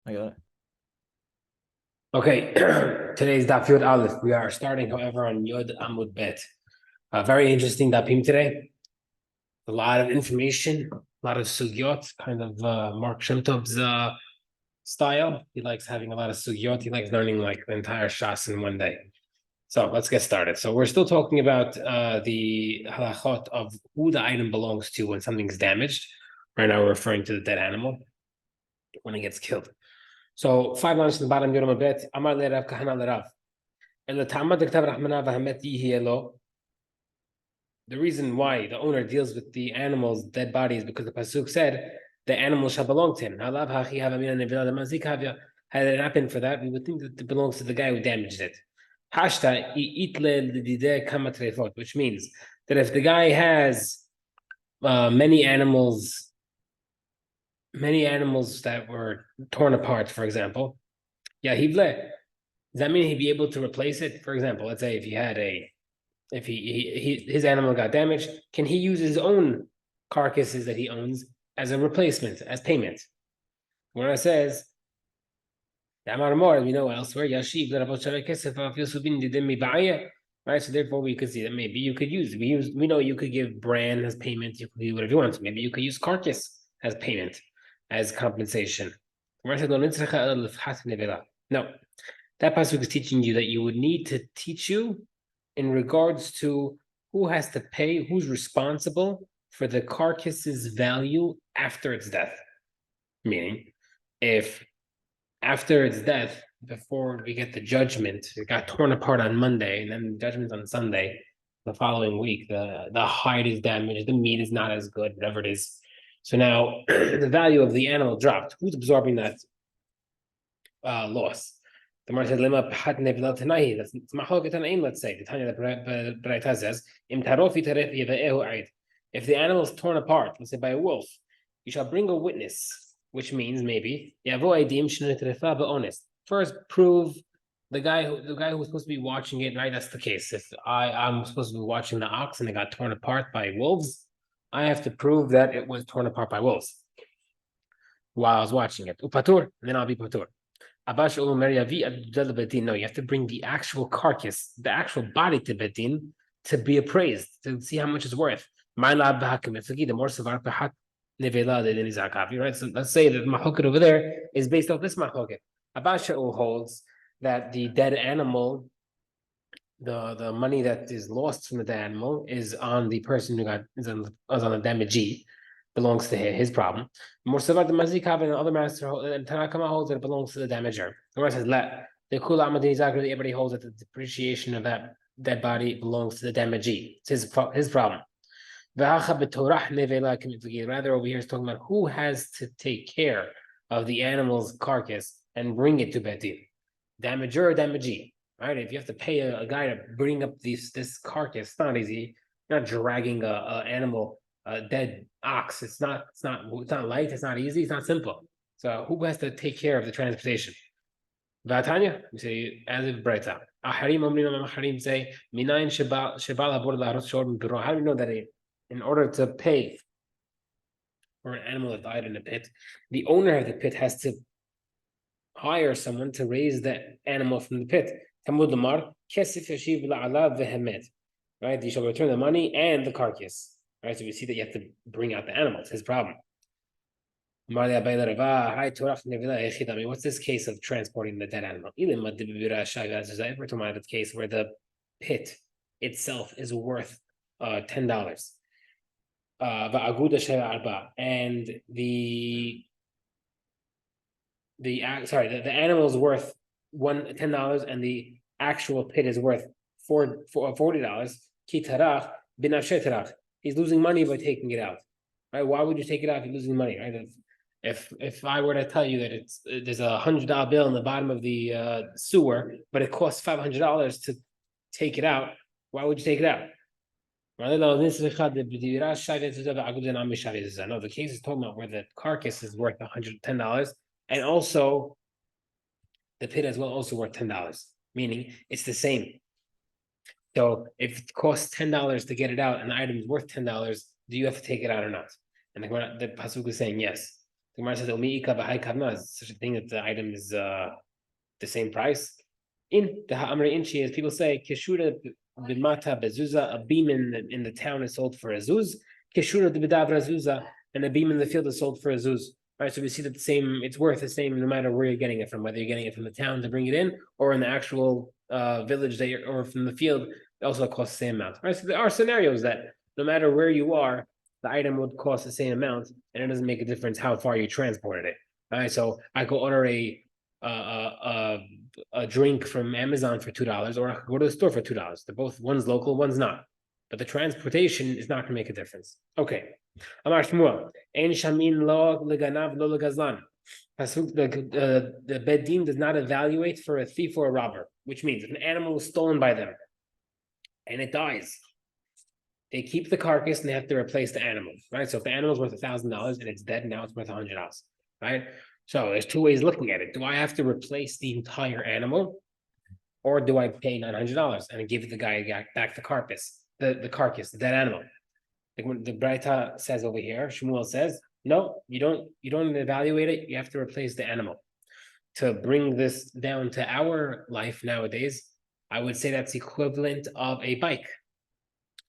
I got it. Okay, today's Daf Yud Aleph. We are starting, however, on Yud Amud Bet. Very interesting Dapim today. A lot of information, a lot of sugyot, kind of Mark Shem Tov's style. He likes having a lot of sugyot. He likes learning like the entire Shas in one day. So let's get started. So we're still talking about the halachot of who the item belongs to when something's damaged. Right now we're referring to the dead animal when it gets killed. So 5 lines from the bottom, Yud Amud Bet. Amar le Rav Kahana le Rav. The reason why the owner deals with the animal's dead body is because the pasuk said the animal shall belong to him. Had it not been for that, we would think that it belongs to the guy who damaged it. Which means that if the guy has many animals that were torn apart, for example, does that mean he'd be able to replace it? For example, let's say if his animal got damaged, can he use his own carcasses that he owns as a replacement, as payment? When it says, we know elsewhere, right? So therefore, we could see that maybe you could use. We know you could give brand as payment. You could do whatever you want. Maybe you could use carcass as payment, as compensation. No, that pasuk is teaching you that you would need to teach you in regards to who has to pay, who's responsible for the carcass's value after its death. Meaning, if after its death, before we get the judgment, it got torn apart on Monday, and then the judgment on Sunday, the following week, the hide is damaged, the meat is not as good, whatever it is. So now the value of the animal dropped. Who's absorbing that loss? The Gemara said, "Lema phat nevilat tanahi." That's machlok tanaim. Let's say the Tanya the Braita says, "Im tarofi taref yeve'ehu aid." If the animal is torn apart, let's say by a wolf, you shall bring a witness, which means maybe yavo aidim shenetrefa be'onest. First, prove the guy who's supposed to be watching it. Right, that's the case. If I'm supposed to be watching the ox and it got torn apart by wolves, I have to prove that it was torn apart by wolves while I was watching it. Upatur, and then I'll be patur. No, you have to bring the actual carcass, the actual body to Bedin to be appraised, to see how much it's worth. The more right? So let's say that mahloket over there is based off this mahloket. Abasha holds that the dead animal, the money that is lost from the dead animal is on the person who is on the damagee, belongs to his problem. More so about the mazikav and other master and Tanakama holds that it belongs to the damager. The rest says let the kula amadinizakri. Everybody holds that the depreciation of that dead body belongs to the damagee. It's his problem. Rather, over here is talking about who has to take care of the animal's carcass and bring it to Betin. Damager or damagee. Right? If you have to pay a guy to bring up this carcass, it's not easy. You're not dragging a animal, a dead ox. It's not light. It's not easy. It's not simple. So who has to take care of the transportation? Vatanya, we say as if Breta. Aharim Aharim say Minayin Shabal Abor Laros Shor. How do we know that in order to pay for an animal that died in a pit, the owner of the pit has to hire someone to raise the animal from the pit? Tamud Lamar, Kesif Yashiv La'ala Vehemet. Right? You shall return the money and the carcass. Right? So we see that you have to bring out the animal. It's his problem. What's this case of transporting the dead animal? Ever to mind the case where the pit itself is worth $10. And the animal is worth $10 and the actual pit is worth $40. He's losing money by taking it out. Right? Why would you take it out if you're losing money? Right? If I were to tell you that there's a $100 bill in the bottom of the sewer, but it costs $500 to take it out, why would you take it out? No, the case is talking about where the carcass is worth $110, and also the pit as well also worth $10, meaning it's the same. So if it costs $10 to get it out and the item is worth $10, do you have to take it out or not? And the pasuk is saying yes. The Gemara says, "Omiika b'hai kavna," is such a thing that the item is the same price. In the ha'amri inchi, as people say, keshura b'mata bezuza, a beam in the town is sold for a zuz. Keshura b'davra zuza, and a beam in the field is sold for a zuz. Right, so we see that the same, it's worth the same no matter where you're getting it from, whether you're getting it from the town to bring it in or in the actual village that or from the field, it also costs the same amount. Right, so there are scenarios that no matter where you are, the item would cost the same amount, and it doesn't make a difference how far you transported it. All right, so I could order a drink from Amazon for $2, or I could go to the store for $2. They're both, one's local, one's not. But the transportation is not going to make a difference. Okay. Amar Shmuel, Ein Shamin lo leganav lo legazlan. The Bedin does not evaluate for a thief or a robber, which means if an animal is stolen by them and it dies, they keep the carcass and they have to replace the animal, right? So if the animal is worth $1,000 and it's dead, now it's worth $100, right? So there's two ways looking at it. Do I have to replace the entire animal, or do I pay $900 and give the guy back the carcass, the carcass, the dead animal? Like when the Braita says over here, Shmuel says, no, you don't evaluate it. You have to replace the animal. To bring this down to our life nowadays, I would say that's equivalent of a bike.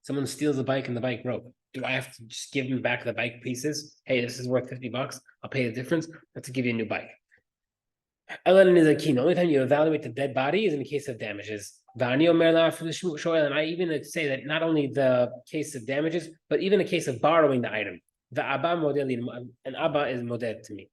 Someone steals a bike and the bike broke. Do I have to just give him back the bike pieces? Hey, this is worth $50. I'll pay the difference. Let's give you a new bike. Ellen is a key. The only time you evaluate the dead body is in the case of damages. And I even say that not only the case of damages, but even the case of borrowing the item. The Abba modeli, and Abba is model to me.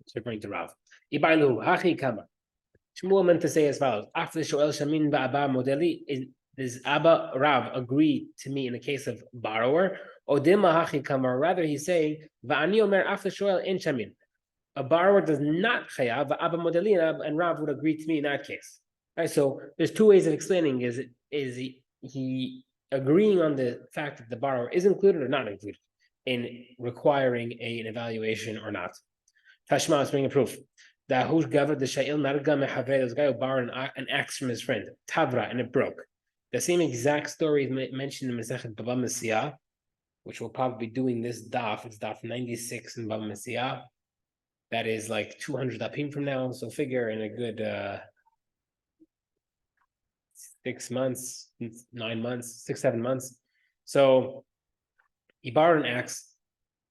It's referring to Rav. Ibailu, Hachi Kama. Shmuel meant to say as follows: after the Shoel Shamin Abba modeli, does Abba Rav agree to me in the case of borrower? Odima Hachi Kama, rather he's saying, Va'ani Omer after Shoel in Shamin. A borrower does not chayav, Abba modeli, and Rav would agree to me in that case. All right, so there's two ways of explaining: is he agreeing on the fact that the borrower is included or not included in requiring an evaluation or not? Tashma, let's bring a proof. That who's gathered the sha'il narga mehavre, this guy who borrowed an axe from his friend, Tavra, and it broke. The same exact story is mentioned in Masechet Bava Metzia, which we'll probably be doing this daf. It's daf 96 in Bava Metzia. That is like 200 dapim from now. So figure in a good 6 months, 9 months, 6, 7 months. So he borrowed an axe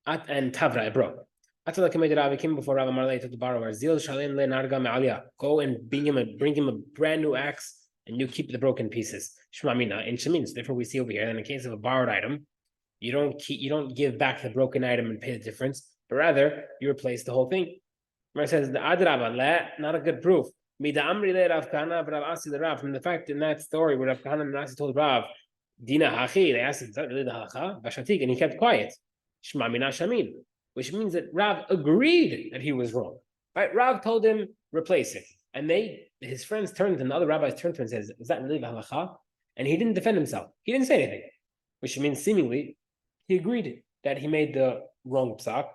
and Tavra, it broke. After the Rav came before Rav Amarle to the borrower, Zil Shalim le Narga Me'alia. Go and bring him a brand new axe, and you keep the broken pieces. Shema Mina. In Shemin, it's different we see over here. In the case of a borrowed item, you don't give back the broken item and pay the difference, but rather you replace the whole thing. Mar says the Adraba, not a good proof. Mida Amri le Rav Kahana Rav Asi the Rav. From the fact in that story where Rav Kahana and Asi told Rav, Dina Hachi, they asked, is that really the halacha? Vashatik, and he kept quiet. Shema Mina Shamin. Which means that Rav agreed that he was wrong. Right? Rav told him, replace it. And his friends turned to him, the other rabbis turned to him and says, is that really the halacha? And he didn't defend himself. He didn't say anything. Which means seemingly he agreed that he made the wrong psak.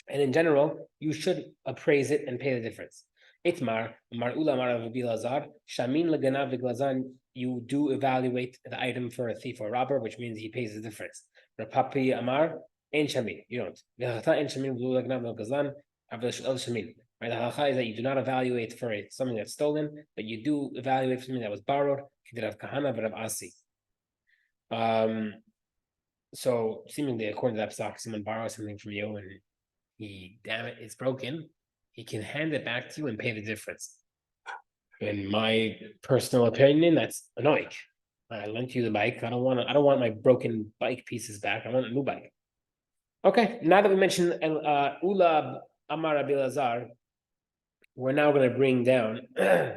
And in general, you should appraise it and pay the difference. Itmar, Mar'ula Marav Bilazar, Shamin Laganav Viglazan, you do evaluate the item for a thief or robber, which means he pays the difference. Rapapi Amar, Ein Shamin, you don't. Right? The halacha is that you do not evaluate for something that's stolen, but you do evaluate for something that was borrowed. So seemingly, according to that psak, someone borrows something from you and it's broken, he can hand it back to you and pay the difference. In my personal opinion, that's annoying. I lent you the bike. I don't want my broken bike pieces back. I want a new bike. Okay, now that we mentioned Ulab Amar Abilazar, we're now going to bring down a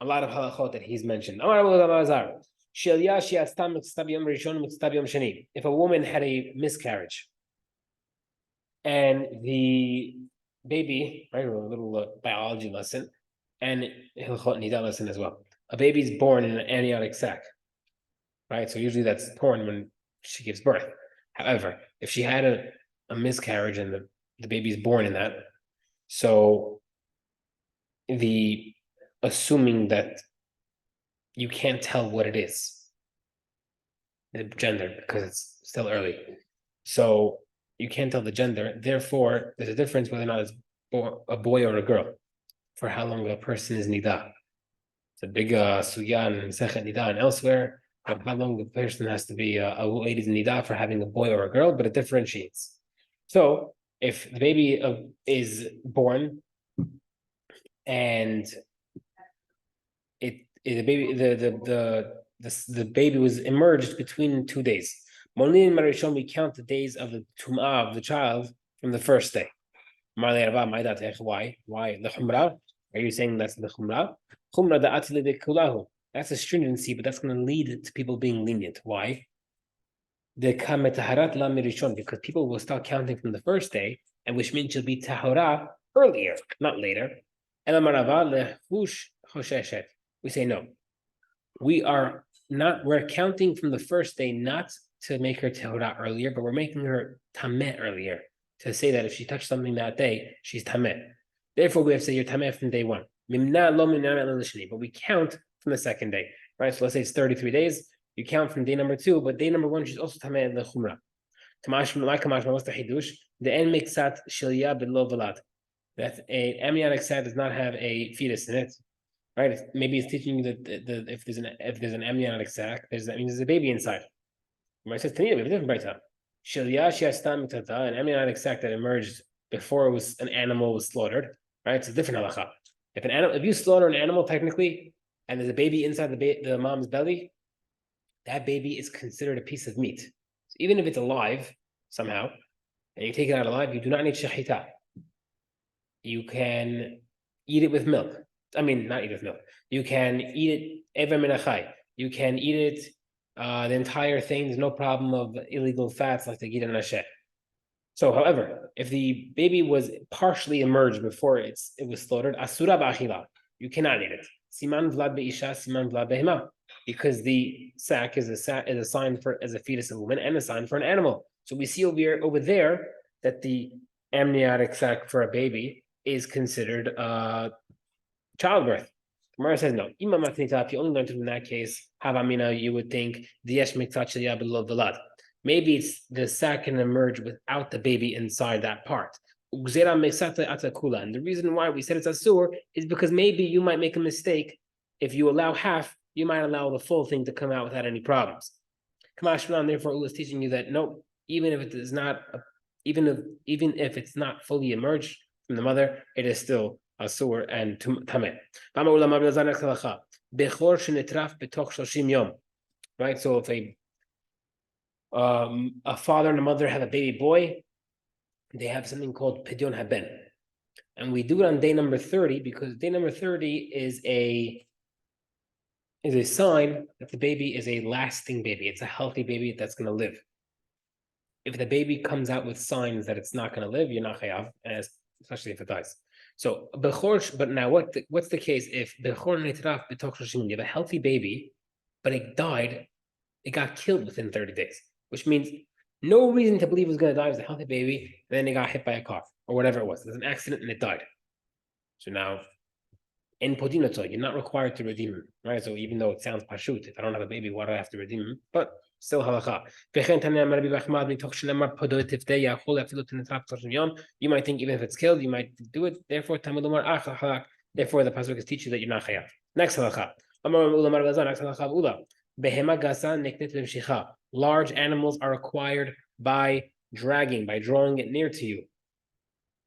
lot of halachot that he's mentioned. Amar Abilazar, if a woman had a miscarriage and the baby, right, or a little biology lesson, and Hilchot Nida lesson as well. A baby's born in an amniotic sac, right? So usually that's torn when she gives birth. However, if she had a miscarriage and the baby's born in that, so assuming that you can't tell what it is, the gender, because it's still early. So You can't tell the gender. Therefore, there's a difference whether or not it's a boy or a girl for how long a person is nida. It's a big sugya in Sechet Nida and elsewhere. How long the person has to be a ladies nida for having a boy or a girl, but it differentiates. So if the baby is born and the baby was emerged between 2 days. We count the days of the tum'ah of the child from the first day. Why? Why? Are you saying that's the chumrah? That's a stringency, but that's going to lead to people being lenient. Why? Because people will start counting from the first day, and which means she'll be tahora earlier, not later. We say no. We're counting from the first day, not to make her tahora earlier, but we're making her tameh earlier, to say that if she touched something that day, she's tameh. Therefore, we have to say you're tameh from day one. But we count from the second day, right? So let's say it's 33 days. You count from day number 2, but day number 1, she's also tameh the chumrah. What's the hidush? The en miksat shilya below velad. That an amniotic sac does not have a fetus in it, right? Maybe it's teaching you that if there's an amniotic sac, that means there's a baby inside. It says Tanita, we have a different brayta. Shilya shiastam mitata, an amniotic sac that emerged before an animal was slaughtered, right? It's a different halacha. If you slaughter an animal technically, and there's a baby inside the mom's belly, that baby is considered a piece of meat. So even if it's alive somehow, and you take it out alive, you do not need shahita. You can eat it with milk. I mean, not eat it with milk. You can eat it ever minachai. You can eat it the entire thing. There's no problem of illegal fats like the gita nashe. So, however, if the baby was partially emerged before it was slaughtered, asura ba'achila, you cannot eat it. Siman vlad be'isha, siman vlad behema, because the sac is a sign as a fetus of a woman and a sign for an animal. So we see over there that the amniotic sac for a baby is considered childbirth. Gemara says no. If you only learned it in that case, havamina, you would think maybe it's the sac can emerge without the baby inside that part. And the reason why we said it's asur is because maybe you might make a mistake. If you allow half, you might allow the full thing to come out without any problems. Therefore, Ula is teaching you that no, even if it's not fully emerged from the mother, it is still asur and tameh. Right. So if a father and a mother have a baby boy, they have something called pidyon haben, and we do it on day number 30 because day number 30 is a sign that the baby is a lasting baby. It's a healthy baby that's going to live. If the baby comes out with signs that it's not going to live, you're not chayav, especially if it dies. So bechor, but now what's the case if bechor netraf b'tok shoshim? You have a healthy baby, but it died, it got killed within 30 days, which means no reason to believe it was going to die. It was a healthy baby, and then it got hit by a car or whatever it was. There's an accident and it died. So now, in podinato, you're not required to redeem him, right? So even though it sounds pashut, if I don't have a baby, why do I have to redeem him? But still halacha. You might think even if it's killed, you might do it. Therefore, the pasuk is teaching that you're not chayav. Next halacha. Large animals are acquired by dragging, by drawing it near to you.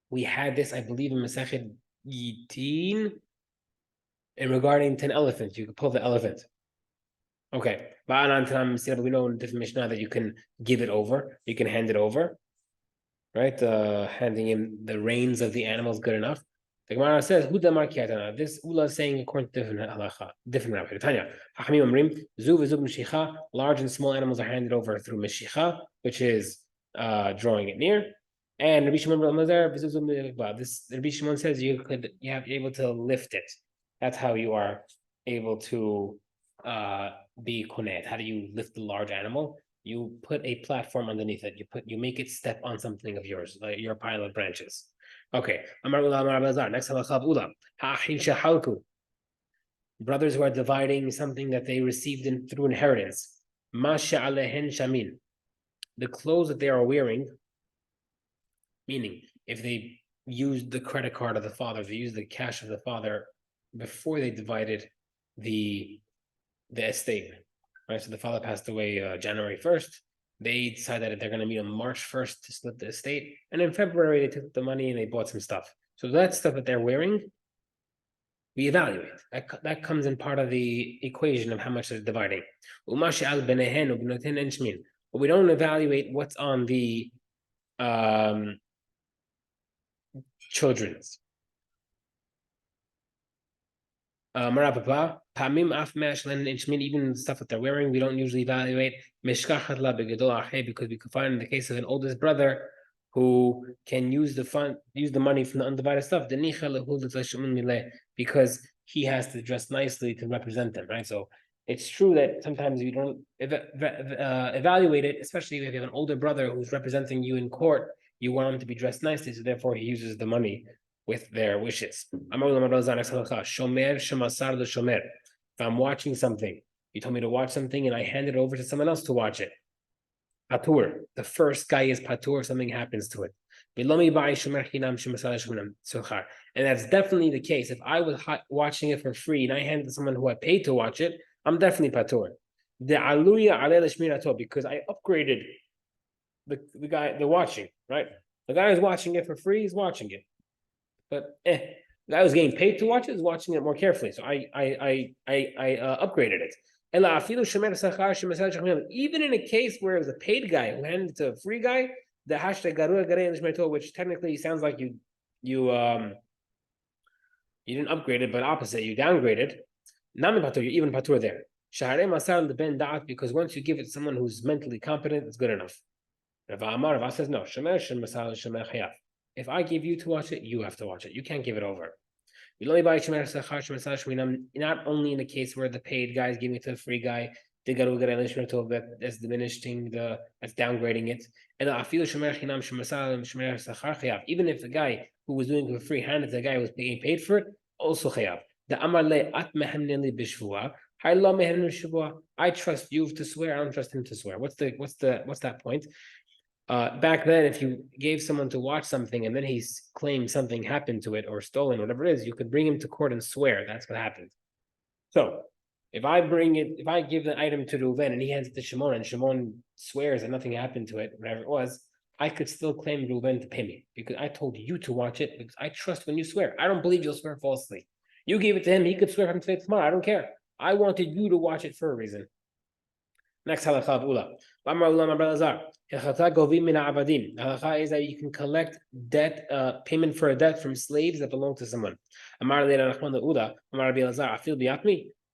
We had this, I believe, in Masechet Yitin, and regarding 10 elephants, you could pull the elephant. Okay. We know in different Mishnah that you can give it over, you can hand it over, right? Handing him the reins of the animal is good enough. The Gemara says, this Ula is saying according to different halacha, different rabbi. Tanya, large and small animals are handed over through Meshicha, which is drawing it near. And Rabbi Shimon says you're able to lift it. That's how you are able to be konet. How do you lift the large animal? You put a platform underneath it. You make it step on something of yours, like your pile of branches. Okay. Next halacha. Brothers who are dividing something that they received through inheritance. The clothes that they are wearing Meaning, if they used the credit card of the father, if they used the cash of the father before they divided the estate, right? So the father passed away January 1st. They decided that they're going to meet on March 1st to split the estate. And in February, they took the money and they bought some stuff. So that stuff that they're wearing, we evaluate. That comes in part of the equation of how much they're dividing. But we don't evaluate what's on the children's. Even stuff that they're wearing, we don't usually evaluate. Because we can find in the case of an oldest brother who can use the money from the undivided stuff, because he has to dress nicely to represent them, right? So it's true that sometimes you don't evaluate it, especially if you have an older brother who's representing you in court. You want him to be dressed nicely, so therefore he uses the money with their wishes. If I'm watching something, you told me to watch something and I hand it over to someone else to watch it. Patur, the first guy is patur, something happens to it. And that's definitely the case. If I was watching it for free and I handed it to someone who I paid to watch it, I'm definitely patur. Because I upgraded the guy, the watching, right? The guy who's watching it for free is watching it. But the guy who's getting paid to watch it is watching it more carefully. So I upgraded it. Even in a case where it was a paid guy who handed it to a free guy, the hashtag which technically sounds like you didn't upgrade it, but opposite, you downgraded. You're even patur there. Because once you give it to someone who's mentally competent, it's good enough. Rav says no. If I give you to watch it, you have to watch it. You can't give it over. Not only in the case where the paid guy is giving it to the free guy, that's diminishing that's downgrading it. And even if the guy who was doing it for free handed to the guy who was being paid for it, also chayav. I trust you to swear. I don't trust him to swear. What's that point? Back then, if you gave someone to watch something and then he claimed something happened to it or stolen, whatever it is, you could bring him to court and swear. That's what happened. So if I give the item to Reuven and he hands it to Shimon and Shimon swears that nothing happened to it, whatever it was, I could still claim Reuven to pay me because I told you to watch it because I trust when you swear. I don't believe you'll swear falsely. You gave it to him, he could swear from today to tomorrow. I don't care. I wanted you to watch it for a reason. Next halakha of Ula. Halakha is that you can collect debt, payment for a debt from slaves that belong to someone.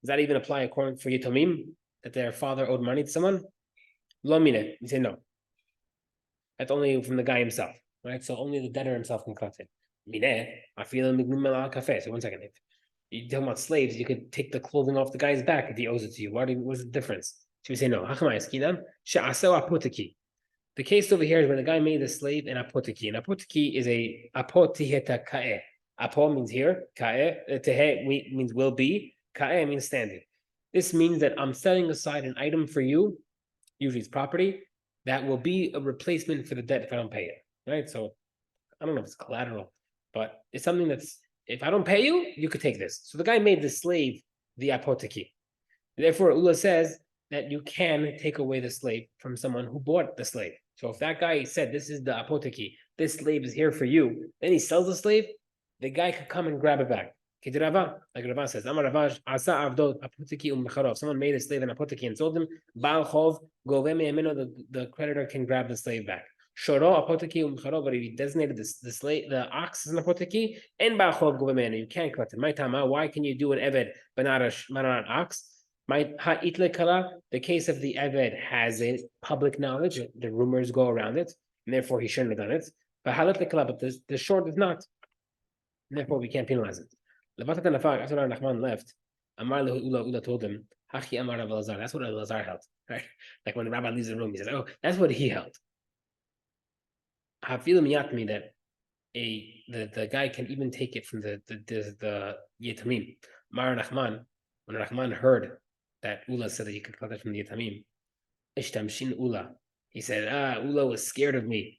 Does that even apply according for Yitomim, that their father owed money to someone? You say no. That's only from the guy himself, right? So only the debtor himself can collect it. So 1 second. If you're talking about slaves, you could take the clothing off the guy's back if he owes it to you. What's the difference? Should we say no? The case over here is when the guy made the slave an apotiki. An apotiki is a apotiheta ka'e. Apo means here, ka'e. Tehe means will be. Ka'e means standing. This means that I'm setting aside an item for you, usually it's property, that will be a replacement for the debt if I don't pay it. Right? So I don't know if it's collateral, but it's something that's, if I don't pay you, you could take this. So the guy made the slave the apotiki. Therefore, Ula says that you can take away the slave from someone who bought the slave. So if that guy said, this is the apoteki, this slave is here for you, then he sells the slave, the guy could come and grab it back. Like Rava says, someone made a slave an apoteki and sold him, the creditor can grab the slave back. But if he designated the slave, the ox as an apoteki, you can't collect it. Why can you do an eved but not an ox? The case of the Eved has a public knowledge, the rumors go around it, and therefore he shouldn't have done it. But the short is not, and therefore we can't penalize it. After Nachman left, Ula told him, that's what Elazar held. Right? Like when the rabbi leaves the room, he says, oh, that's what he held. Me that the guy can even take it from the Yetamim. Mar Nachman, when Nachman heard that Ula said that he could collect it from the Yatamim. Ishtamshin Ula. He said, Ula was scared of me.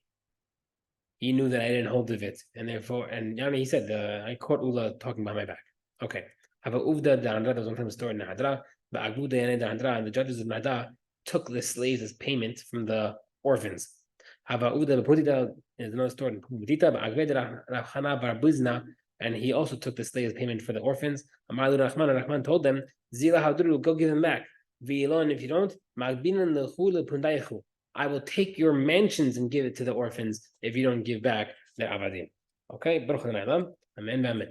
he knew that I didn't hold of it, and therefore, and Yana, he said, I caught Ula talking behind my back. Okay. Have a Uvda Dandra, there was one time a story in Nahadra, but Aguda and Dandra, and the judges of Nahda took the slaves as payment from the orphans. Have a Uvda Putita is another story in Putita, but Agved Rahana Barbuzna, and he also took the slaves as payment for the orphans. Amar Rahman told them, Zila Hadru, go give them back. V'ilon, if you don't, Magbinan Lechula Pundaichu. I will take your mansions and give it to the orphans if you don't give back their avadim. Okay, Baruch Amen. Amen.